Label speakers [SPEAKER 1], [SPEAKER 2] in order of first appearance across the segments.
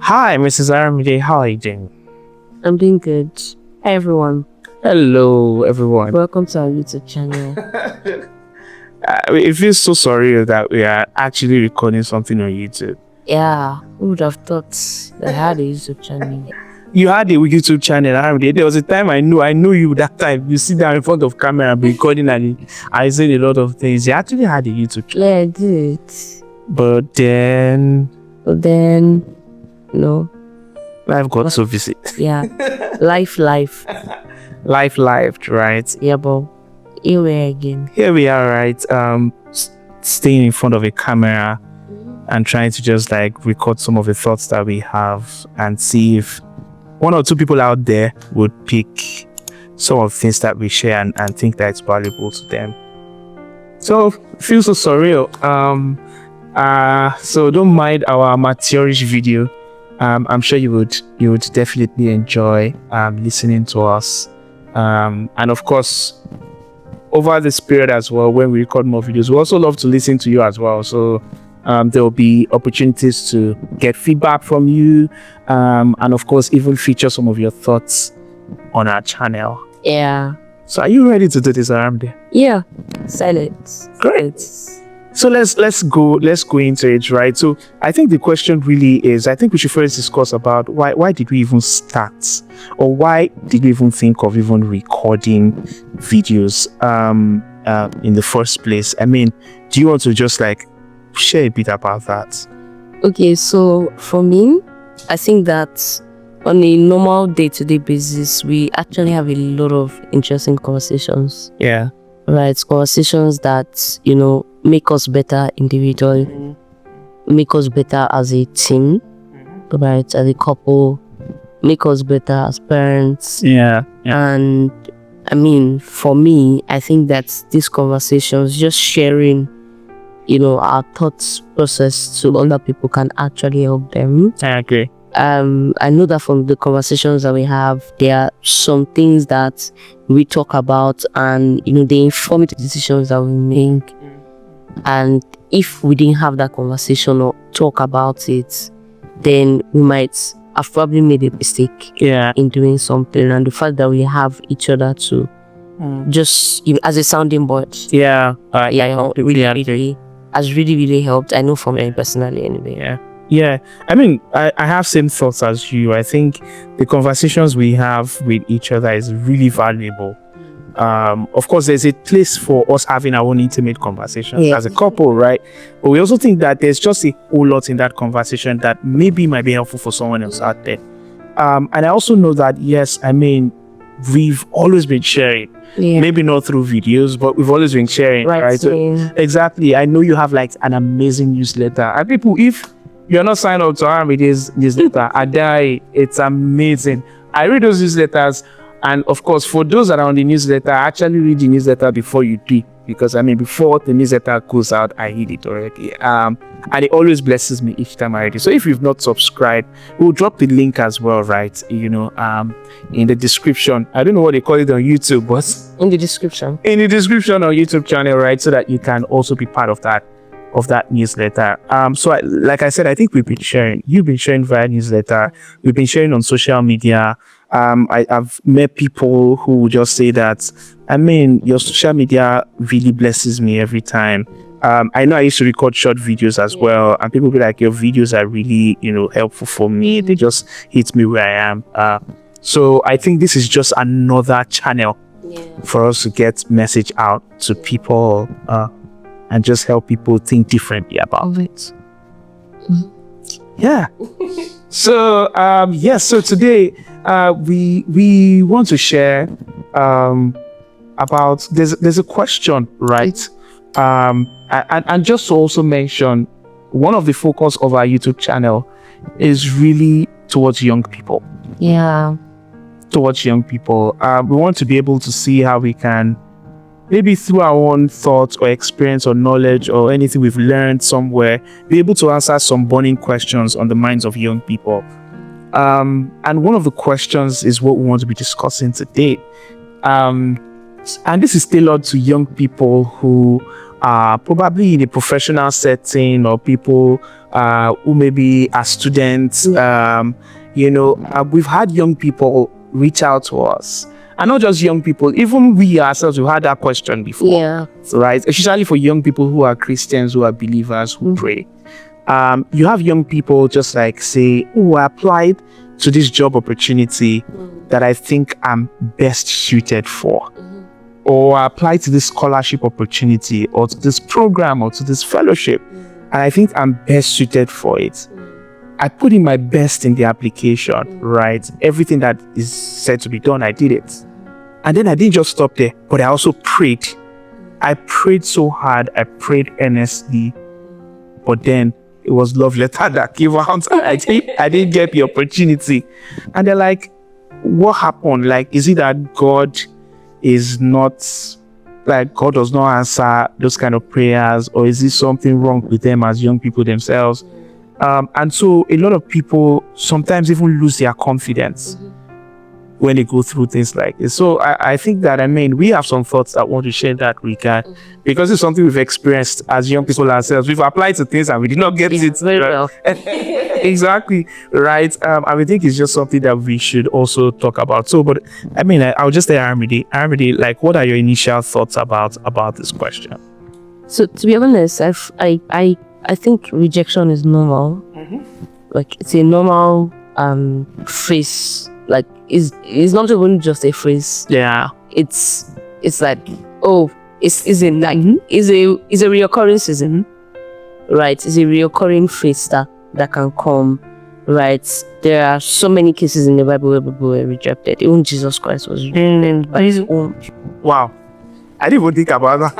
[SPEAKER 1] Hi, Mrs. Aramide. How are you doing?
[SPEAKER 2] I'm doing good. Hi everyone.
[SPEAKER 1] Hello, everyone.
[SPEAKER 2] Welcome to our YouTube channel.
[SPEAKER 1] It feels so sorry that we are actually recording something on YouTube.
[SPEAKER 2] Yeah, who would have thought that I had a YouTube channel?
[SPEAKER 1] You had a YouTube channel, Aramide. There was a time I knew you that time. You sit down in front of camera and be recording and I said a lot of things. You actually had a YouTube channel.
[SPEAKER 2] Yeah, I did.
[SPEAKER 1] But then,
[SPEAKER 2] no.
[SPEAKER 1] life got so busy.
[SPEAKER 2] Yeah, life.
[SPEAKER 1] Life lived, right?
[SPEAKER 2] Yeah, but here we are again.
[SPEAKER 1] Here we are, right? Staying in front of a camera and trying to just like record some of the thoughts that we have and see if one or two people out there would pick some of the things that we share and think that it's valuable to them. So feels so surreal. So don't mind our amateurish video. I'm sure you would definitely enjoy listening to us. And of course, over this period as well, when we record more videos, we also love to listen to you as well. So there will be opportunities to get feedback from you, and of course, even feature some of your thoughts on our channel.
[SPEAKER 2] Yeah.
[SPEAKER 1] So are you ready to do this, Aramide?
[SPEAKER 2] Yeah. Silence.
[SPEAKER 1] Great. So let's go into it, right? So I think the question really is, I think we should first discuss about why did we even start, or why did we even think of even recording videos in the first place? I mean, do you want to just like share a bit about that?
[SPEAKER 2] Okay, so for me, I think that on a normal day-to-day basis, we actually have a lot of interesting conversations.
[SPEAKER 1] Yeah.
[SPEAKER 2] Right, conversations that, make us better individually, make us better as a team, right, as a couple, make us better as parents.
[SPEAKER 1] Yeah.
[SPEAKER 2] And I mean, for me, I think that these conversations, just sharing, our thoughts process to other people can actually help them.
[SPEAKER 1] I agree.
[SPEAKER 2] I know that from the conversations that we have, there are some things that we talk about and, they inform the decisions that we make. And if we didn't have that conversation or talk about it, then we might have probably made a mistake in doing something. And the fact that we have each other to just as a sounding board. Really has really helped. I know for me personally anyway.
[SPEAKER 1] Yeah, I mean, I have same thoughts as you. I think the conversations we have with each other is really valuable. Of course, there's a place for us having our own intimate conversations as a couple, right? But we also think that there's just a whole lot in that conversation that maybe might be helpful for someone else out there. And I also know that, yes, I mean, we've always been sharing. Maybe not through videos, but we've always been sharing, right? So, exactly. I know you have like an amazing newsletter. And people, if you're not signed up to Aramide's newsletter, I die. It's amazing. I read those newsletters, and of course, for those that are on the newsletter, I actually read the newsletter before you do, because I mean, before the newsletter goes out, I read it already. And it always blesses me each time I read it. So if you've not subscribed, we'll drop the link as well, right? In the description. I don't know what they call it on YouTube, but
[SPEAKER 2] in the description
[SPEAKER 1] on YouTube channel, right? So that you can also be part of that newsletter. So like I said, I think we've been sharing. You've been sharing via newsletter. We've been sharing on social media. I've met people who just say that, I mean, your social media really blesses me every time. I know I used to record short videos as well, and people be like, your videos are really, helpful for me. They just hit me where I am. So I think this is just another channel for us to get message out to people, and just help people think differently about it. Yeah. So so today we want to share about there's a question, right? And just to also mention, one of the focus of our YouTube channel is really towards young people. Towards young people. We want to be able to see how we can, maybe through our own thoughts or experience or knowledge or anything we've learned somewhere, be able to answer some burning questions on the minds of young people. And one of the questions is what we want to be discussing today. And this is tailored to young people who probably in a professional setting, or people who maybe are students. We've had young people reach out to us. And not just young people, even we ourselves, we've had that question before.
[SPEAKER 2] Yeah.
[SPEAKER 1] Right? Especially for young people who are Christians, who are believers, who pray. You have young people just like say, I applied to this job opportunity that I think I'm best suited for. Or I applied to this scholarship opportunity, or to this program, or to this fellowship, and I think I'm best suited for it. I put in my best in the application, right? Everything that is said to be done, I did it. And then I didn't just stop there, but I also prayed. I prayed so hard, I prayed earnestly, but then it was love letter that came out. I didn't get the opportunity. And they're like, what happened? Like, is it that God is not, like, God does not answer those kind of prayers, or is this something wrong with them as young people themselves? And so a lot of people sometimes even lose their confidence when they go through things like this. So I think that, we have some thoughts that I want to share that regard, because it's something we've experienced as young people ourselves. We've applied to things and we did not get it.
[SPEAKER 2] Very well.
[SPEAKER 1] Exactly. Right. And we think it's just something that we should also talk about. So, but I'll just say, Aramide, like, what are your initial thoughts about this question?
[SPEAKER 2] So, to be honest, I think rejection is normal. Like, it's a normal phrase. Like, it's not even just a phrase.
[SPEAKER 1] Yeah.
[SPEAKER 2] It's like, it's a reoccurring season, right? It's a reoccurring phrase that can come, right? There are so many cases in the Bible where people were rejected. Even Jesus Christ was rejected by his own people.
[SPEAKER 1] Wow. I didn't even think about that.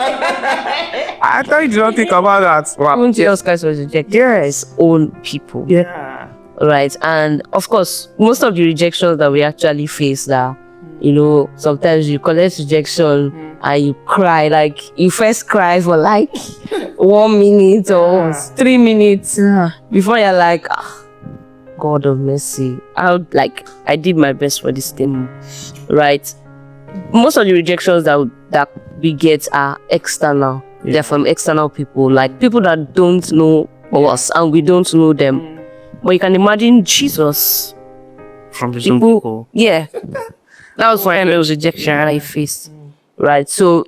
[SPEAKER 1] I thought you did not think about that. Wow.
[SPEAKER 2] Even Jesus Christ was rejected by his own people.
[SPEAKER 1] Yeah.
[SPEAKER 2] Right. And of course, most of the rejections that we actually face now, sometimes you collect rejection and you cry. Like, you first cry for like 1 minute or 3 minutes before you're like, God of mercy. I did my best for this thing. Right. Most of the rejections that we get are external. Yeah. They're from external people, like people that don't know us and we don't know them. But you can imagine Jesus
[SPEAKER 1] from the people.
[SPEAKER 2] Yeah. That was why it was rejection I faced. Right. So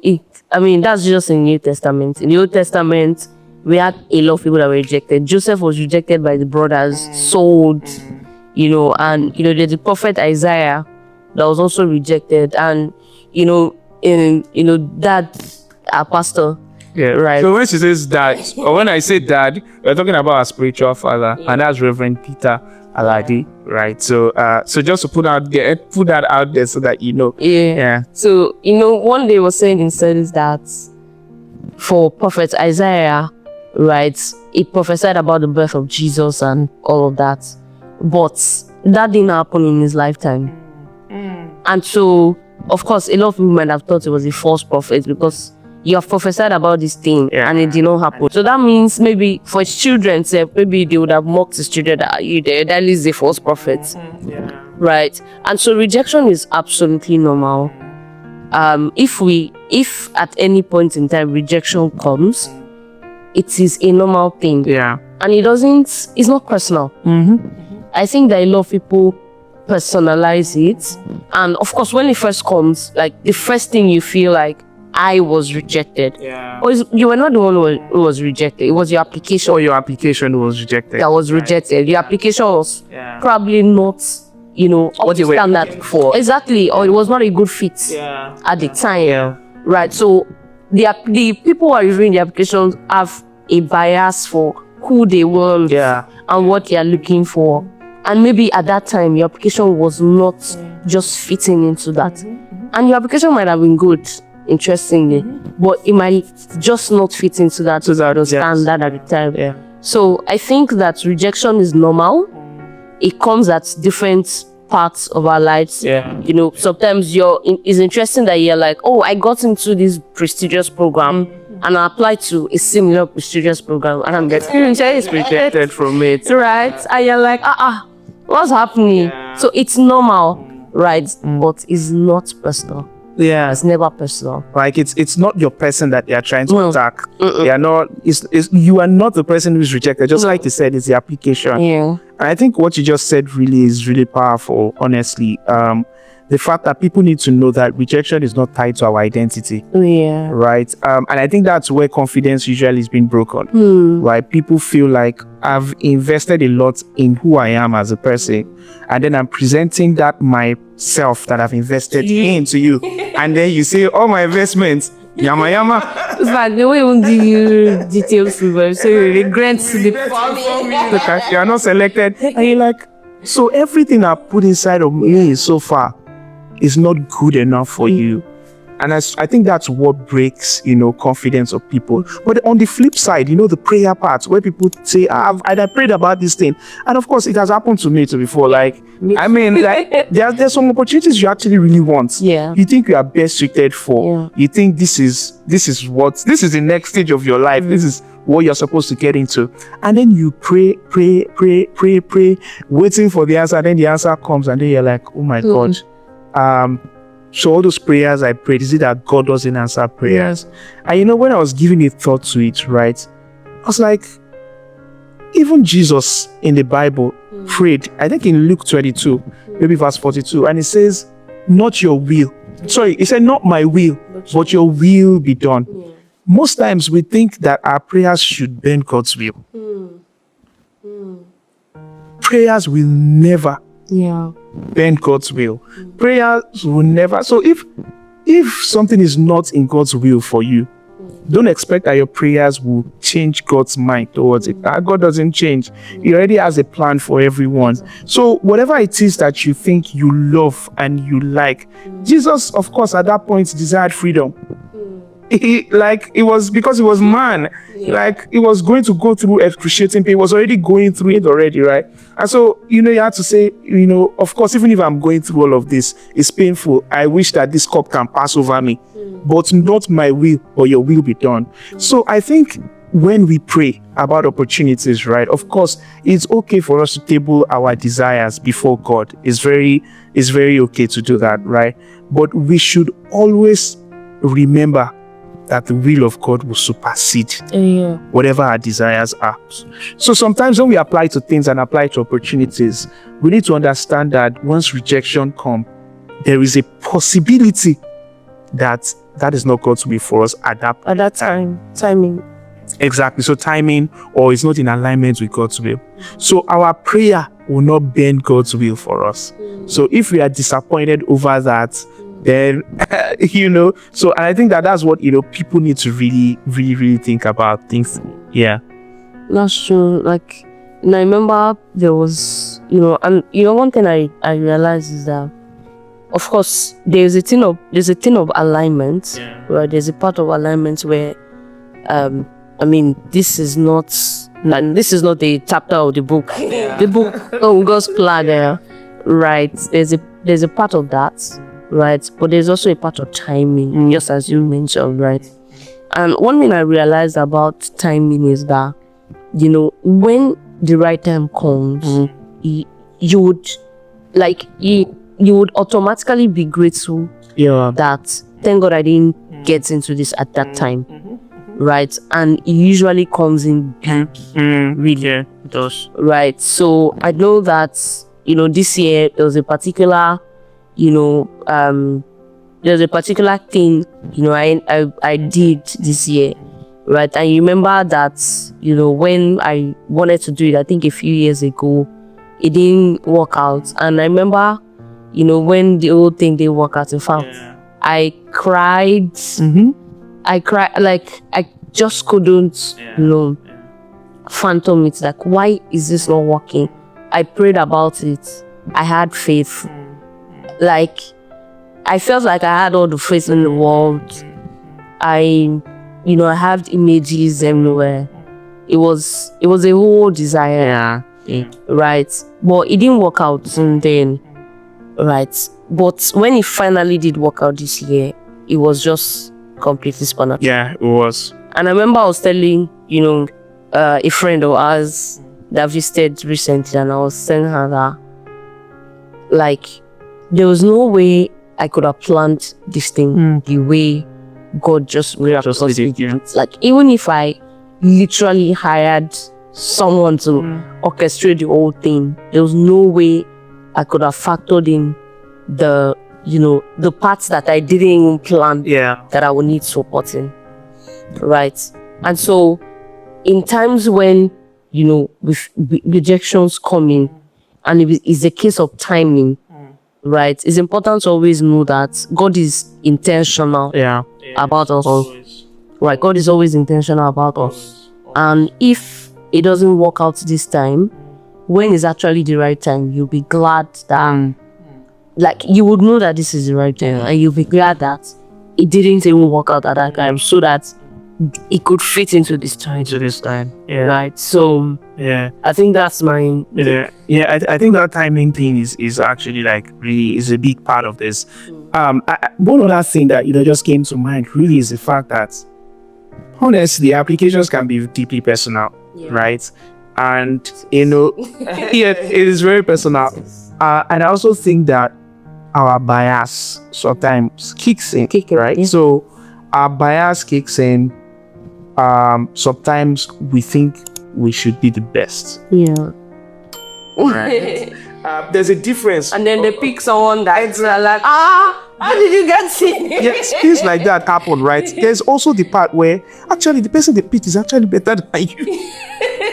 [SPEAKER 2] that's just in the New Testament. In the Old Testament, we had a lot of people that were rejected. Joseph was rejected by the brothers, sold, and there's the prophet Isaiah that was also rejected, and that our pastor.
[SPEAKER 1] Yeah, right. So when she says dad, or when I say dad, we're talking about our spiritual father, and that's Reverend Peter Aladi, right? So, just to put that out there so that you know.
[SPEAKER 2] Yeah. So one day was saying in studies that for prophet Isaiah, right, he prophesied about the birth of Jesus and all of that, but that didn't happen in his lifetime. And so, of course, a lot of people might have thought it was a false prophet because you have prophesied about this thing and it did not happen. So that means maybe for his children, maybe they would have mocked his children that that is a false prophet. Right? And so rejection is absolutely normal. If at any point in time rejection comes, it is a normal thing.
[SPEAKER 1] Yeah.
[SPEAKER 2] And it's not personal. I think that a lot of people personalize it. And of course, when it first comes, like the first thing you feel like, I was rejected.
[SPEAKER 1] Yeah.
[SPEAKER 2] Or you were not the one who was rejected. It was your application.
[SPEAKER 1] Or your application was rejected.
[SPEAKER 2] That was rejected. Your application was probably not, up to standard for. Exactly. Or it was not a good fit at the time.
[SPEAKER 1] Yeah.
[SPEAKER 2] Right. So the people who are reviewing the applications have a bias for who they want and what they are looking for. And maybe at that time, your application was not just fitting into that. And your application might have been good, interestingly, but it might just not fit into that standard at the time. Yeah. So I think that rejection is normal. It comes at different parts of our lives.
[SPEAKER 1] Yeah.
[SPEAKER 2] Sometimes it's interesting that you're like, I got into this prestigious program and I applied to a similar prestigious program and I'm getting rejected from it. Right? And you're like, what's happening? Yeah. So it's normal, right? But it's not personal.
[SPEAKER 1] Yeah.
[SPEAKER 2] It's never personal.
[SPEAKER 1] Like it's not your person that they are trying to
[SPEAKER 2] No.
[SPEAKER 1] attack. They are not. You are not the person who's rejected. Just like you said, it's the application.
[SPEAKER 2] Yeah.
[SPEAKER 1] And I think what you just said really is really powerful. Honestly, the fact that people need to know that rejection is not tied to our identity.
[SPEAKER 2] Yeah.
[SPEAKER 1] Right. And I think that's where confidence usually is being broken. Right. People feel like I've invested a lot in who I am as a person, and then I'm presenting that myself that I've invested into you, and then you say, "Oh, my investments, yama yama."
[SPEAKER 2] It's like they won't even give you details, so you regret the
[SPEAKER 1] You are not selected, and you're like, so everything I put inside of me so far is not good enough for you. And I think that's what breaks, confidence of people. But on the flip side, the prayer part where people say, I prayed about this thing. And of course, it has happened to me too before. Like, I mean, like, there's some opportunities you actually really want.
[SPEAKER 2] Yeah.
[SPEAKER 1] You think you are best suited for.
[SPEAKER 2] Yeah.
[SPEAKER 1] You think this is the next stage of your life. This is what you're supposed to get into. And then you pray, waiting for the answer. And then the answer comes and then you're like, oh my God. So all those prayers I prayed, is it that God doesn't answer prayers? And when I was giving a thought to it, right, I was like, even Jesus in the Bible prayed, I think in Luke 22, maybe verse 42, and it says, not your will. Sorry, it said, not my will, but your will be done. Most times we think that our prayers should bend God's will. Prayers will never bend God's will. Prayers will never. So if something is not in God's will for you, don't expect that your prayers will change God's mind towards it. God doesn't change. He already has a plan for everyone. So whatever it is that you think you love and you like, Jesus, of course, at that point desired freedom. It was because he was man. Like, he was going to go through excruciating pain. He was already going through it already, right? And so, you had to say, of course, even if I'm going through all of this, it's painful. I wish that this cup can pass over me, but not my will, but your will be done. So I think when we pray about opportunities, right, of course, it's okay for us to table our desires before God. It's very okay to do that, right? But we should always remember that the will of God will supersede whatever our desires are. So sometimes when we apply to things and apply to opportunities, we need to understand that once rejection comes, there is a possibility that is not God's will for us at that
[SPEAKER 2] timing.
[SPEAKER 1] Exactly. So timing, or it's not in alignment with God's will. So our prayer will not bend God's will for us. So if we are disappointed over that, then so, and I think that's what people need to really, really, really think about things. Yeah,
[SPEAKER 2] that's true. Like, and I remember there was and one thing I realized is that, of course, there's a thing of alignment, right? There's a part of alignment where I mean, this is not the chapter of the book. The book of God's plan, right? There's a part of that, right? But there's also a part of timing, just as you mentioned, right? And one thing I realized about timing is that, when the right time comes, you would automatically be grateful that, thank God I didn't get into this at that time, right? And it usually comes in really.
[SPEAKER 1] Yeah, it does.
[SPEAKER 2] Right. So I know that, this year there was a particular there's a particular thing, I did this year, right? And you remember that, when I wanted to do it, I think a few years ago, it didn't work out. And I remember, when the whole thing didn't work out, in fact, I cried. I cried, like, I just couldn't, fathom it. Like, why is this not working? I prayed about it. I had faith. Like, I felt like I had all the faith in the world. I had images everywhere. It was a whole desire, right? But it didn't work out then, right? But when it finally did work out this year, it was just completely spun out.
[SPEAKER 1] Yeah, it was.
[SPEAKER 2] And I remember I was telling, a friend of ours that visited recently, and I was telling her that, like, there was no way I could have planned this thing the way God just miraculously did it. Like, even if I literally hired someone to orchestrate the whole thing, there was no way I could have factored in the parts that I didn't even plan that I would need supporting. Right. And so in times when, with rejections coming, and it's a case of timing, right? It's important to always know that God is intentional about us. Right? God is always intentional about us. And if it doesn't work out this time, when is actually the right time, you'll be glad that, like, you would know that this is the right time, and you'll be glad that it didn't even work out at that time, so that it could fit into this time. Right? So I think that's my
[SPEAKER 1] I think that timing thing is actually like really is a big part of this. One other thing that just came to mind really is the fact that honestly applications can be deeply personal, right? And it is very personal. And I also think that our bias sometimes kicks in, right? So our bias kicks in. Sometimes we think we should be the best. Right? There's a difference.
[SPEAKER 2] And then they pick someone that's like, how did you get seen?
[SPEAKER 1] Yes, things like that happen, right? There's also the part where actually the person they pick is actually better than you.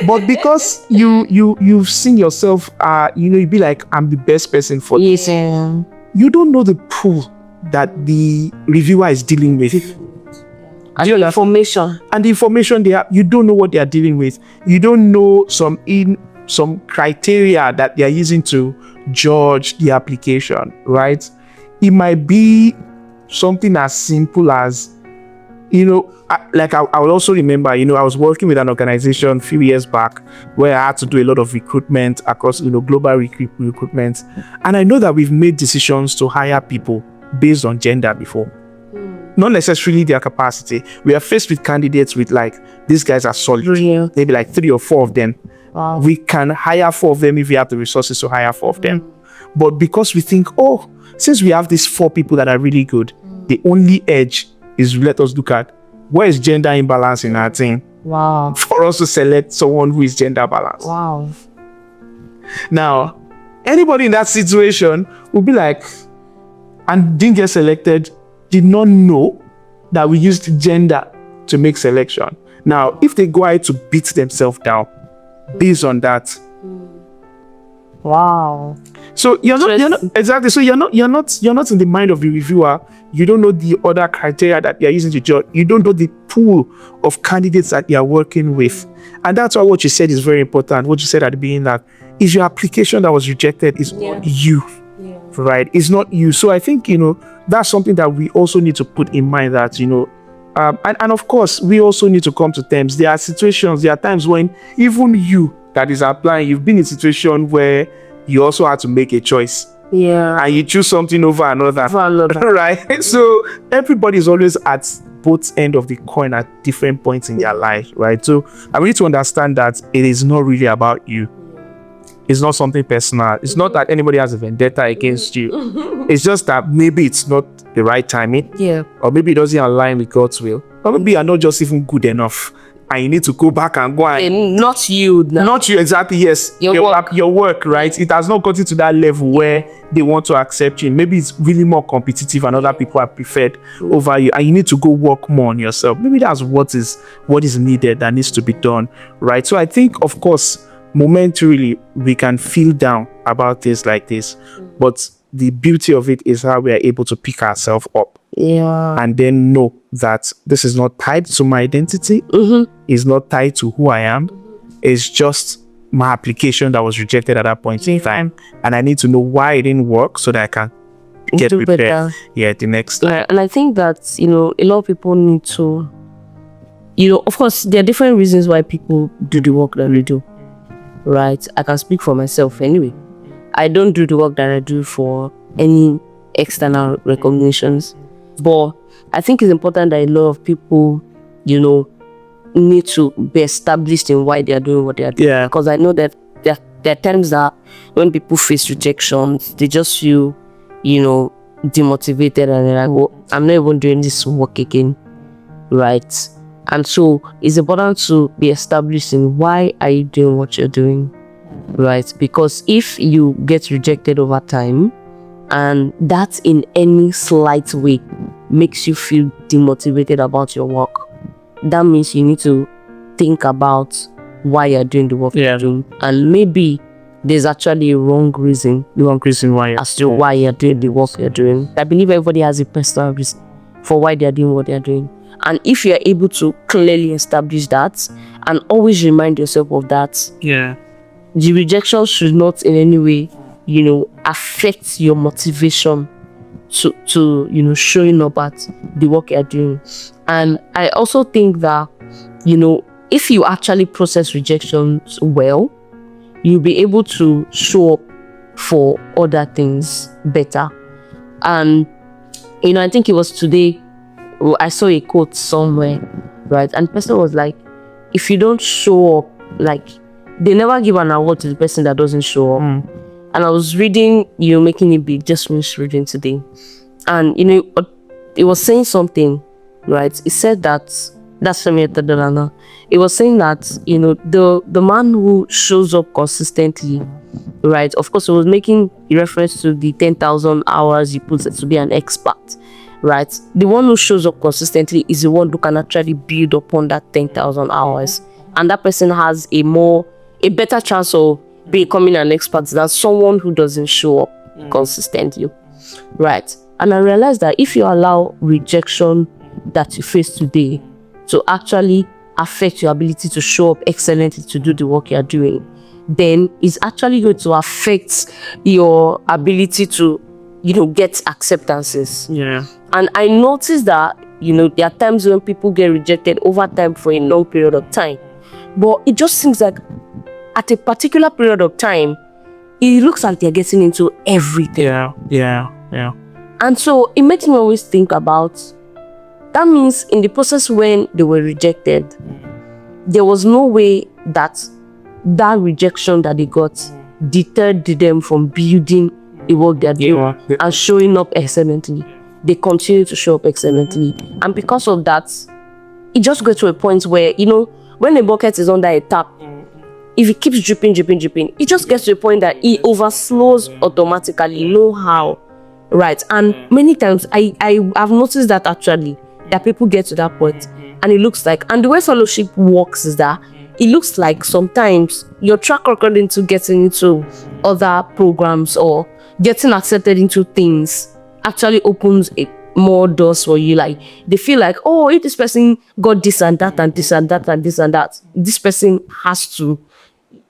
[SPEAKER 1] But because you've seen yourself, you'd be like, I'm the best person for this. You don't know the pool that the reviewer is dealing with.
[SPEAKER 2] And the information.
[SPEAKER 1] And the information they have, you don't know what they are dealing with. You don't know some criteria that they are using to judge the application, right? It might be something as simple as, I will also remember, I was working with an organization a few years back where I had to do a lot of recruitment across, global recruitment. And I know that we've made decisions to hire people based on gender before. Not necessarily their capacity. We are faced with candidates with these guys are solid. Maybe 3 or 4 of them.
[SPEAKER 2] Wow.
[SPEAKER 1] We can hire 4 of them if we have the resources to hire 4 of them. But because we think, since we have these 4 people that are really good, the only edge is let us look at where is gender imbalance in our team.
[SPEAKER 2] Wow.
[SPEAKER 1] For us to select someone who is gender balanced.
[SPEAKER 2] Wow.
[SPEAKER 1] Now, anybody in that situation will be like, and didn't get selected, did not know that we used gender to make selection. Now, if they go ahead to beat themselves down based on that.
[SPEAKER 2] Wow.
[SPEAKER 1] So you're not exactly. So you're not in the mind of the reviewer. You don't know the other criteria that they are using to judge. You don't know the pool of candidates that they are working with. And that's why what you said is very important. What you said at the beginning, that is your application that was rejected is not you. Right? It's not you. So I think, that's something that we also need to put in mind that, and of course, we also need to come to terms. There are times when even you that is applying, you've been in a situation where you also had to make a choice. And you choose something over another. Right? So everybody is always at both ends of the coin at different points in their life, right? So I need to understand that it is not really about you. It's not something personal. It's not that anybody has a vendetta against you. It's just that maybe it's not the right timing. Or maybe it doesn't align with God's will. Or maybe you're not just even good enough. And you need to go back and go and...
[SPEAKER 2] Not you.
[SPEAKER 1] Not you, exactly, yes. Your work, right? It has not gotten to that level where they want to accept you. Maybe it's really more competitive and other people are preferred over you. And you need to go work more on yourself. Maybe that's what is needed, that needs to be done, right? So I think, of course, momentarily we can feel down about things like this, but the beauty of it is how we are able to pick ourselves up and then know that this is not tied to my identity. It's not tied to who I am. It's just my application that was rejected at that point in time, and I need to know why it didn't work so that I can get prepared the next time.
[SPEAKER 2] And I think that a lot of people need to, of course there are different reasons why people do the work that we do. Right, I can speak for myself anyway. I don't do the work that I do for any external recognitions, but I think it's important that a lot of people, need to be established in why they are doing what they are doing. Because I know that there are times that when people face rejections, they just feel, demotivated and they're like, well, I'm not even doing this work again, right? And so it's important to be established in why are you doing what you're doing, right? Because if you get rejected over time and that in any slight way makes you feel demotivated about your work, that means you need to think about why you're doing the work you're doing, and maybe there's actually a wrong reason
[SPEAKER 1] why
[SPEAKER 2] as to why you're doing the work you're doing. I believe everybody has a personal reason for why they're doing what they're doing. And if you're able to clearly establish that and always remind yourself of that, the rejection should not in any way, affect your motivation to showing up at the work you're doing. And I also think that, if you actually process rejections well, you'll be able to show up for other things better. And, I think it was today, I saw a quote somewhere, right? And the person was like, if you don't show up, like, they never give an award to the person that doesn't show up. And I was reading, Making It Big, just finished reading today. And, it was saying something, right? It said that, that's from Delana. It was saying that, the man who shows up consistently, right? Of course, it was making a reference to the 10,000 hours he puts to be an expert, right? The one who shows up consistently is the one who can actually build upon that 10,000 hours. And that person has a better chance of becoming an expert than someone who doesn't show up consistently, right? And I realized that if you allow rejection that you face today to actually affect your ability to show up excellently to do the work you're doing, then it's actually going to affect your ability to, get acceptances. And I noticed that, there are times when people get rejected over time for a long period of time. But it just seems like at a particular period of time, it looks like they're getting into everything.
[SPEAKER 1] Yeah.
[SPEAKER 2] And so it makes me always think about, that means in the process when they were rejected, there was no way that rejection that they got deterred them from building the work they're doing and showing up excellently. They continue to show up excellently. And because of that, it just gets to a point where, when a bucket is under a tap, if it keeps dripping, it just gets to a point that it overflows automatically. You know how, right? And many times I've noticed that actually, that people get to that point and it looks like, and the way fellowship works is that it looks like sometimes your track record into getting into other programs or getting accepted into things actually opens more doors for you. Like, they feel like, oh, if this person got this and that and this and that and this and that, this person has to,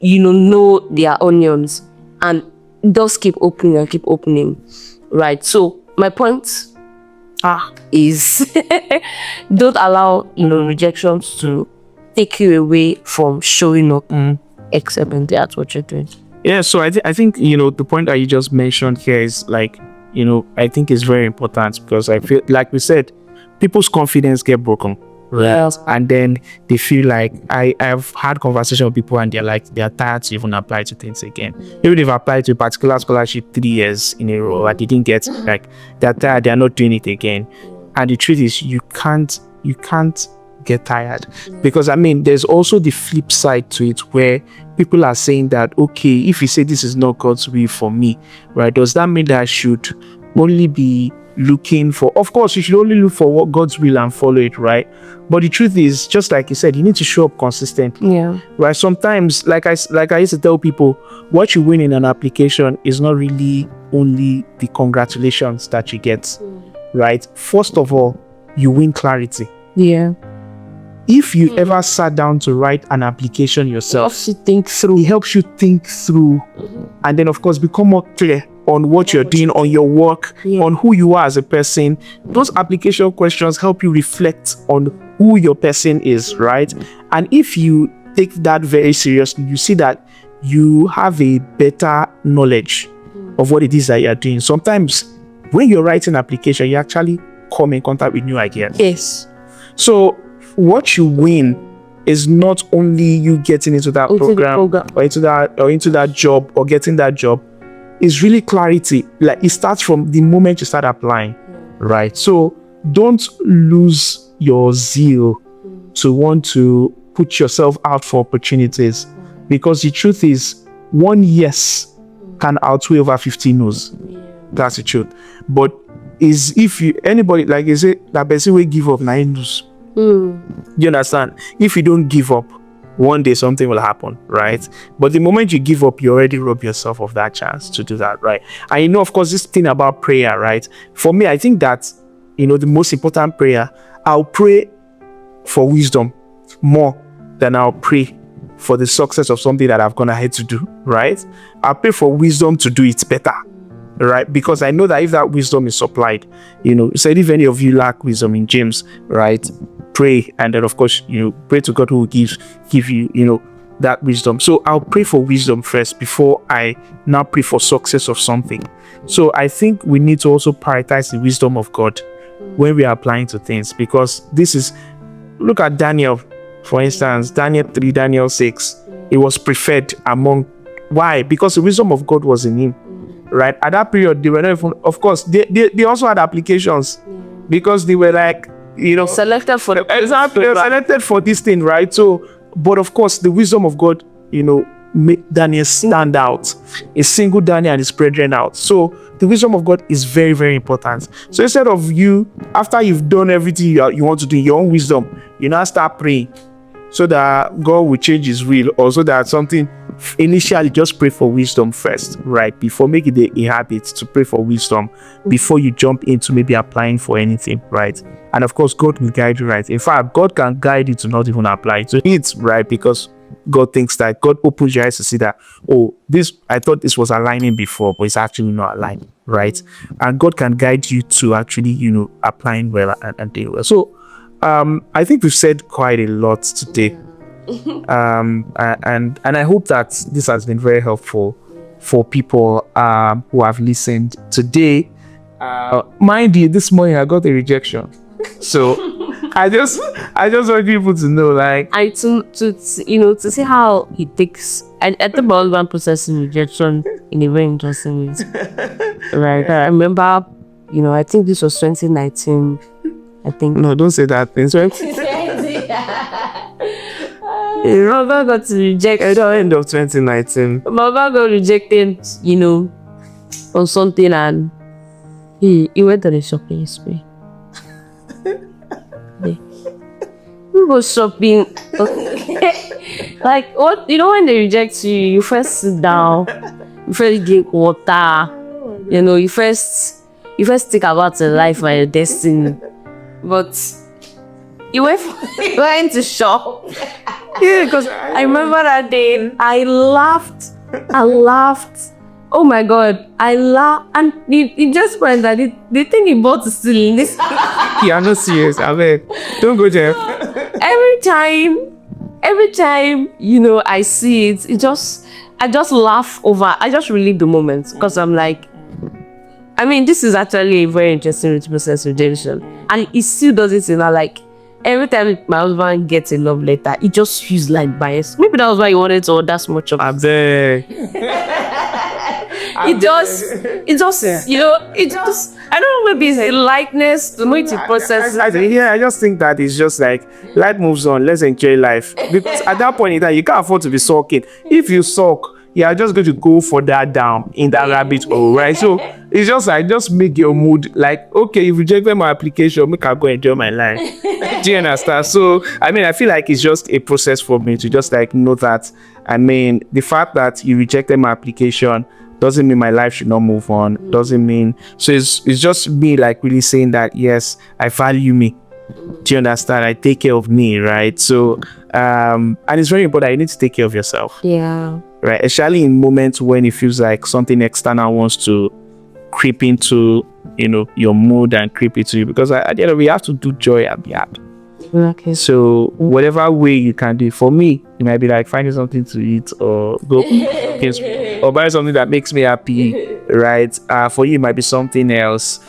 [SPEAKER 2] know their onions, and doors keep opening, right? So my point is don't allow rejections to take you away from showing up excellently at what you're doing.
[SPEAKER 1] So I think the point that you just mentioned here is like, I think is very important, because I feel like we said, people's confidence get broken, right? And then they feel like, I've had conversation with people and they're tired to even apply to things again. Maybe they've applied to a particular scholarship 3 years in a row and they didn't get, like, they're tired, they're not doing it again. And the truth is, you can't get tired, because there's also the flip side to it, where people are saying that, okay, if you say this is not God's will for me, right, does that mean that I should only be looking for, of course you should only look for what God's will and follow it, right? But the truth is, just like you said, you need to show up consistently, right? Sometimes, like I used to tell people, what you win in an application is not really only the congratulations that you get, right? First of all, you win clarity. If you ever sat down to write an application yourself, it helps you think through, and then of course become more clear on what you're doing, on your work, on who you are as a person. Those application questions help you reflect on who your person is, right? And if you take that very seriously, you see that you have a better knowledge of what it is that you're doing. Sometimes when you're writing an application, you actually come in contact with new ideas. So what you win is not only you getting into that program or into that job or getting that job. is really clarity. Like it starts from the moment you start applying, right? So don't lose your zeal to want to put yourself out for opportunities, because the truth is, one yes can outweigh over 50 no's. That's the truth. But is if you anybody like you say that person will give up 9 no's. You understand? If you don't give up, one day something will happen, right? But the moment you give up, you already rob yourself of that chance to do that, right? And you know, of course, this thing about prayer, right? For me, I think that, you know, the most important prayer, I'll pray for wisdom more than I'll pray for the success of something that I've gone ahead to do, right? I'll pray for wisdom to do it better, right? Because I know that if that wisdom is supplied, you know, said if any of you lack wisdom in James, right? Pray, and then of course, you know, pray to God who will give you, you know, that wisdom. So I'll pray for wisdom first before I now pray for success of something. So I think we need to also prioritize the wisdom of God when we are applying to things, because this is, look at Daniel, for instance, Daniel 3, Daniel 6, it was preferred among, why? Because the wisdom of God was in him, right? At that period, they were not even, of course, they also had applications, because they were like, you know,
[SPEAKER 2] Selected for
[SPEAKER 1] exactly, they were selected for this thing, right? So, but of course, the wisdom of God, you know, made Daniel stand out. It singled Daniel and his brethren out. So the wisdom of God is very, very important. So instead of you, after you've done everything you want to do in your own wisdom, you now start praying so that God will change his will, or so that something, initially just pray for wisdom first, right? Before make it a habit to pray for wisdom before you jump into maybe applying for anything, right? And of course, God will guide you, right? In fact, God can guide you to not even apply to it, right? Because God thinks that, God opens your eyes to see that, oh, this, I thought this was aligning before, but it's actually not aligning, right? And God can guide you to actually, you know, applying well and doing well. So I think we've said quite a lot today. And I hope that this has been very helpful for people who have listened today. Mind you, this morning I got a rejection, so I just want people to know, like,
[SPEAKER 2] and to you know, to see how it takes. I think about one processing rejection in a very interesting way. Right. I remember, you know, I think this was 2019. I think.
[SPEAKER 1] No, don't say that. It's 2020. Mama got rejected at the end of 2019.
[SPEAKER 2] Mama got rejected, you know, on something, and he went on a shopping spree. He was shopping. Like, what, you know, when they reject you, you first sit down, you first drink water, you know, you first think about your life and your destiny. But he went to shop.
[SPEAKER 1] Yeah, because
[SPEAKER 2] I remember that day, I laughed. Oh my God, I laughed. And it just went that the thing he bought is still in this.
[SPEAKER 1] Yeah, I'm not serious. I mean, don't go there.
[SPEAKER 2] Every time, you know, I see it, I just laugh over. I just relive the moment, because I'm like, I mean, this is actually a very interesting process of rejection, and it still does it, you know, like, every time my husband gets a love letter, it just feels like bias. Maybe that was why he wanted to order so much of it. It just, you know, it just, I don't know, maybe it's a likeness to know it's a process.
[SPEAKER 1] I just think that it's just like, life moves on, let's enjoy life. Because at that point in time, you can't afford to be sulking. If you sulk, you're just going to go further down in that rabbit hole, right? So it's just like, just make your mood like, okay, if you rejected my application, make I go enjoy my life. Do you understand? So I mean, I feel like it's just a process for me to just like know that, I mean, the fact that you rejected my application doesn't mean my life should not move on. Doesn't mean, so it's just me like really saying that, yes, I value me. Do you understand? I take care of me, right? So and it's very important, you need to take care of yourself.
[SPEAKER 2] Yeah.
[SPEAKER 1] Right, especially in moments when it feels like something external wants to creep into, you know, your mood and creep into you, because at the end of it, we have to do joy and be happy.
[SPEAKER 2] Okay.
[SPEAKER 1] So whatever way you can do, for me, it might be like finding something to eat, or go or buy something that makes me happy, right? For you, it might be something else.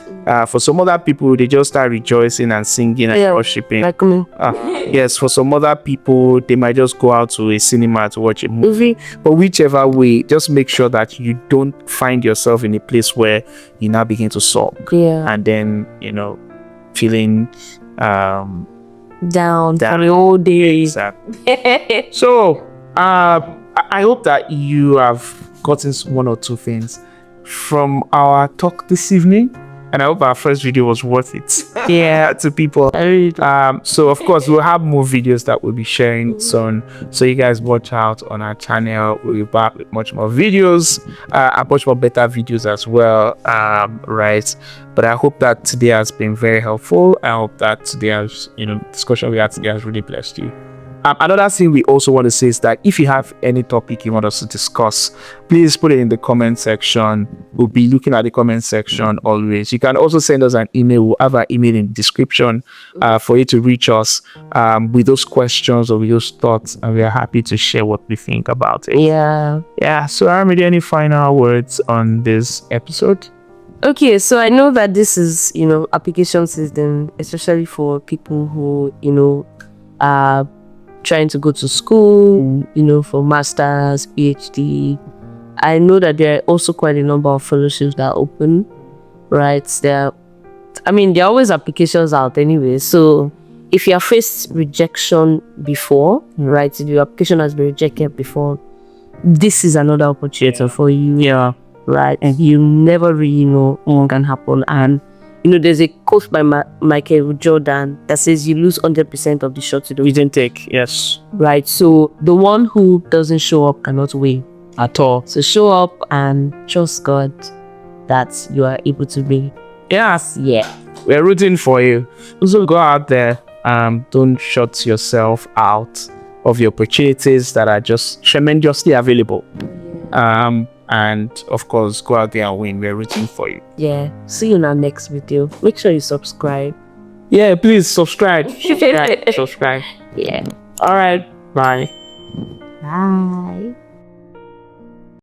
[SPEAKER 1] For some other people, they just start rejoicing and singing and worshiping.
[SPEAKER 2] Like me.
[SPEAKER 1] Yes, for some other people, they might just go out to a cinema to watch a movie. But whichever way, just make sure that you don't find yourself in a place where you now begin to sulk.
[SPEAKER 2] Yeah.
[SPEAKER 1] And then, feeling
[SPEAKER 2] down for the whole day.
[SPEAKER 1] Exactly. So, I hope that you have gotten one or two things from our talk this evening, and I hope our first video was worth it. To people. So of course we'll have more videos that we'll be sharing soon, so you guys watch out on our channel. We'll be back with much more videos, and much more better videos as well, right? But I hope that today has been very helpful. I hope that today has, discussion we had today has really blessed you. Another thing we also want to say is that if you have any topic you want us to discuss, please put it in the comment section. We'll be looking at the comment section always. You can also send us an email. We'll have our email in the description for you to reach us with those questions or with those thoughts, and we are happy to share what we think about it. So Aramide, any final words on this episode?
[SPEAKER 2] Okay, so I know that this is, application system, especially for people who, are trying to go to school, for masters, PhD. I know that there are also quite a number of fellowships that are open, right? There are always applications out anyway. So if you have faced rejection before, right? If your application has been rejected before, this is another opportunity for you. Right? And you never really know what can happen. And there's a quote by Michael Jordan that says you lose 100% of the shots you didn't take.
[SPEAKER 1] Yes.
[SPEAKER 2] Right. So the one who doesn't show up cannot win at all. So show up and trust God that you are able to win.
[SPEAKER 1] Yes.
[SPEAKER 2] Yeah.
[SPEAKER 1] We're rooting for you. So go out there. Don't shut yourself out of the opportunities that are just tremendously available. And of course, go out there and win. We're rooting for you.
[SPEAKER 2] Yeah. See you in our next video. Make sure you subscribe.
[SPEAKER 1] Yeah, please subscribe. Subscribe.
[SPEAKER 2] Yeah.
[SPEAKER 1] All right. Bye.
[SPEAKER 2] Bye.